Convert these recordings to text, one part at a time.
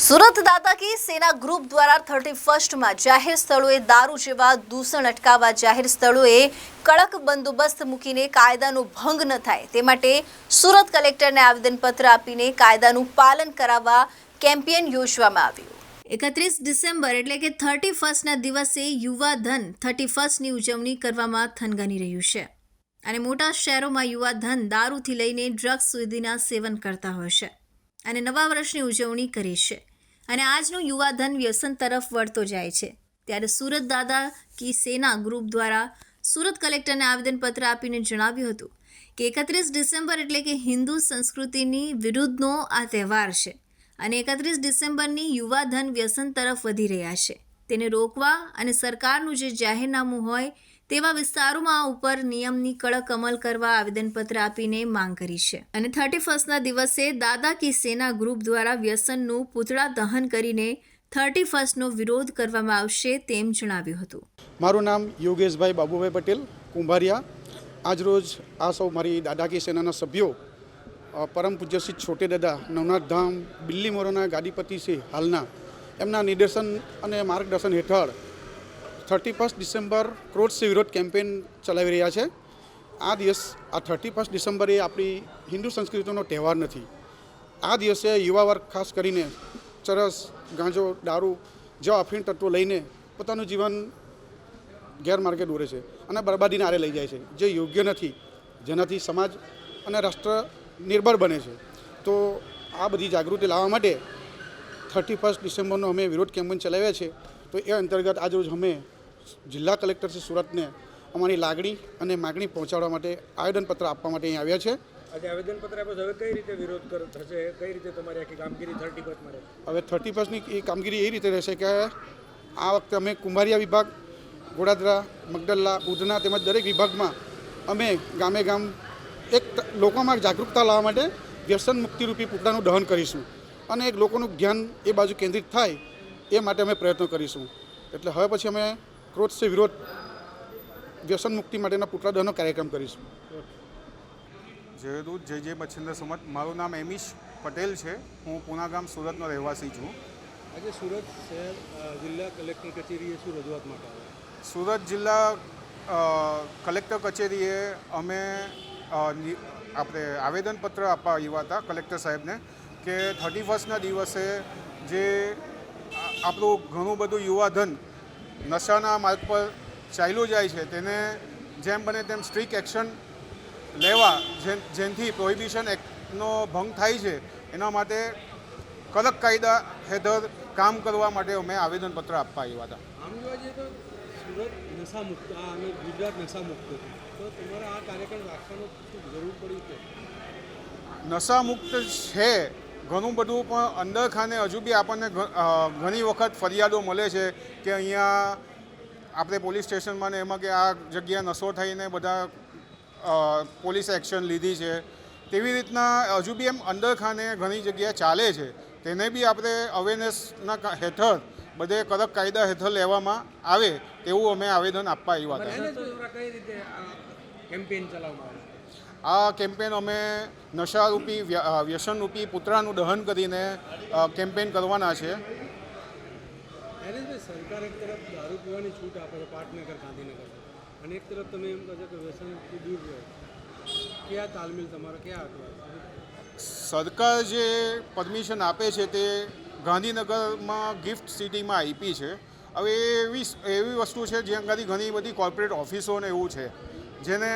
સુરત દાતા કી સેના ગ્રુપ દ્વારા 31st જાહેર સ્થળોએ દારૂ જેવા દૂષણ અટકાવવા જાહેર સ્થળોએ કડક બંદોબસ્ત મૂકીને કાયદાનો ભંગ ન થાય તે માટે સુરત કલેક્ટરને આવેદનપત્ર આપીને કાયદાનું પાલન કરાવવા કેમ્પેન યોજવામાં આવ્યું। 31 ડિસેમ્બર એટલે કે 31ના દિવસે યુવા ધન 31ની ઉજવણી કરવામાં થનગની રહ્યું છે અને મોટા શહેરોમાં યુવા ધન દારૂથી લઈને ડ્રગ્સ સુધીના સેવન કરતા હોય છે અને નવા વર્ષની ઉજવણી કરી છે અને આજનું યુવાધન વ્યસન તરફ વળતો જાય છે। ત્યારે સુરત દાદા કી સેના ગ્રુપ દ્વારા સુરત કલેક્ટરને આવેદનપત્ર આપીને જણાવ્યું હતું કે 31 ડિસેમ્બર એટલે કે હિન્દુ સંસ્કૃતિની વિરુદ્ધનો આ તહેવાર છે અને 31 ડિસેમ્બરની યુવાધન વ્યસન તરફ વધી રહ્યા છે તેને રોકવા અને સરકારનું જે જાહેરનામું હોય તેવા વિસ્તારોમાં ઉપર નિયમની કડક અમલ કરવા આવેદનપત્ર આપીને માંગ કરી છે અને 31ના દિવસે દાદા કી સેના ગ્રુપ દ્વારા વ્યસનનું પૂતળા દહન કરીને 31નો વિરોધ કરવામાં આવશે તેમ જણાવ્યું હતું। મારું નામ યોગેશભાઈ બાબુભાઈ પટેલ કુંભારિયા। આજરોજ આ સૌ મારી દાદા કી સેનાના સભ્યો પરમ પૂજ્ય શ્રી છોટે દાદા નવનાથ ધામ બિલ્લી મોરાના ગાદીપતિ છે હાલના એમના નિર્દેશન અને માર્ગદર્શન હેઠળ 31 ડિસેમ્બર ક્રોધ સે વિરોધ કેમ્પેન ચલાવી રહ્યા છે। આ દિવસ આ 31 ડિસેમ્બર એ આપણી હિન્દુ સંસ્કૃતિનો તહેવાર નથી। આ દિવસે યુવા વર્ગ ખાસ કરીને ચરસ ગાંજો દારૂ જેવા અફીણ તત્વો લઈને પોતાનું જીવન ગેરમાર્ગે દોરે છે અને બરબાદીના આરે લઈ જાય છે જે યોગ્ય નથી, જેનાથી સમાજ અને રાષ્ટ્ર નિર્બળ બને છે। તો આ બધી જાગૃતિ લાવવા માટે 31 ડિસેમ્બરનો અમે વિરોધ કેમ્પેન ચલાવ્યા છે। તો એ અંતર્ગત આજરોજ અમે જિલ્લા કલેક્ટર શ્રી સુરતને અમારી લાગણી અને માગણી પહોંચાડવા માટે આવેદનપત્ર આપવા માટે અહીં આવ્યા છે। આજે આવેદનપત્ર આપ્યો હવે કઈ રીતે વિરોધ થશે, કઈ રીતે તમારી આખી કામગીરી 31માં રહેશે? હવે 31ની એ કામગીરી એ રીતે રહેશે કે આ વખતે અમે કુંભારિયા વિભાગ, ગોડાદરા, મગદલ્લા, ઉધના તેમજ દરેક વિભાગમાં અમે ગામે ગામ એક લોકોમાં જાગૃતતા લાવવા માટે વ્યસન મુક્તિરૂપી પૂતળાનું દહન કરીશું અને એક લોકોનું ધ્યાન એ બાજુ કેન્દ્રિત થાય એ માટે અમે પ્રયત્નો કરીશું। એટલે હવે પછી અમે ક્રોધ સે વિરોધ વ્યસન મુક્તિ માટેના પૂતળા દહનનો કાર્યક્રમ કરીશું। જય જય બછિન્દર સુમત। મારું નામ એમિશ પટેલ છે। હું પૂના ગામ સુરતનો રહેવાસી છું। આજે સુરત શહેર જિલ્લા કલેક્ટર કચેરીએ શું રજૂઆત માટે આવ્યા? સુરત જિલ્લા કલેક્ટર કચેરીએ અમે આપણે આવેદનપત્ર આપવા આવ્યા હતા કલેક્ટર સાહેબને કે 31ના દિવસે જે આપણું ઘણું બધું યુવાધન નશાના માર્ગ પર ચાલ્યું જાય છે તેને જેમ બને તેમ સ્ટ્રિક્ટ એક્શન લેવા, જેનાથી પ્રોહિબિશન એક્ટનો ભંગ થાય છે એના માટે કડક કાયદા હેઠળ કામ કરવા માટે અમે આવેદનપત્ર આપવા આવ્યા હતા। આમ જોવા જઈએ તો સુરત નશામુક્ત અને ગુજરાત નશામુક્ત છે, તો તમારે આ કાર્યક્રમ રાખવાનો શું જરૂર પડી છે? નશામુક્ત છે ઘણું બધું, પણ અંદર ખાને હજુ બી આપણને ઘણી વખત ફરિયાદો મળે છે કે અહીંયા આપણે પોલીસ સ્ટેશનમાં ને એમાં કે આ જગ્યા નશો થઈને બધા પોલીસ એક્શન લીધી છે, તેવી રીતના હજુ બી એમ અંદર ખાને ઘણી જગ્યાએ ચાલે છે। તેને બી આપણે અવેરનેસના હેઠળ બધે કડક કાયદા હેઠળ લેવામાં આવે તેવું અમે આવેદન આપવા આવ્યા હતા। કઈ રીતે કેમ્પેન ચલાવવામાં આવે? આ કેમ્પેન અમે નશારૂપી વ્યસનરૂપી પૂતળાનું દહન કરીને કેમ્પેન કરવાના છે। સરકાર એક તરફ દારૂ પીવાની છૂટ આપે છે પાટનગર, ગાંધીનગર, અને એક તરફ તમે એમ કહો છો કે વ્યસનથી દૂર રહો, ક્યાં તાલમેલ તમારો ક્યાં હતો? સરકાર જે પરમિશન આપે છે તે ગાંધીનગરમાં ગિફ્ટ સિટીમાં આપી છે। હવે એવી વસ્તુ છે જ્યાં આગળ ઘણી બધી કોર્પોરેટ ઓફિસો ને એવું છે જેને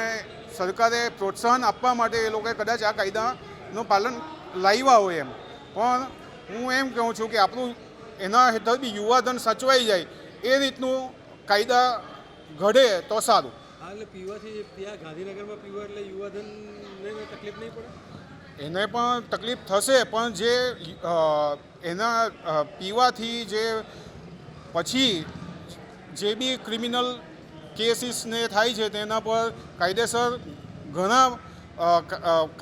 સરકારે પ્રોત્સાહન આપવા માટે એ લોકોએ કદાચ આ કાયદાનું પાલન લાવ્યા હોય એમ, પણ હું એમ કહું છું કે આપણું એના હેઠળ બી યુવાધન સચવાઈ જાય એ રીતનું કાયદા ઘડે તો સારું। હા, એટલે પીવાથી ત્યાં ગાંધીનગરમાં પીવા એટલે યુવાધનને તકલીફ નહીં પડે? એને પણ તકલીફ થશે, પણ જે એના પીવાથી જે પછી જે બી ક્રિમિનલ કેસીસને થાય છે તેના પર કાયદેસર ઘણા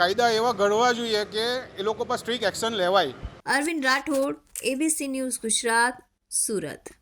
કાયદા એવા ઘડવા જોઈએ કે એ લોકો પર સ્ટ્રિક્ટ એક્શન લેવાય। Arvind Rathod, ABC news Gujarat, Surat.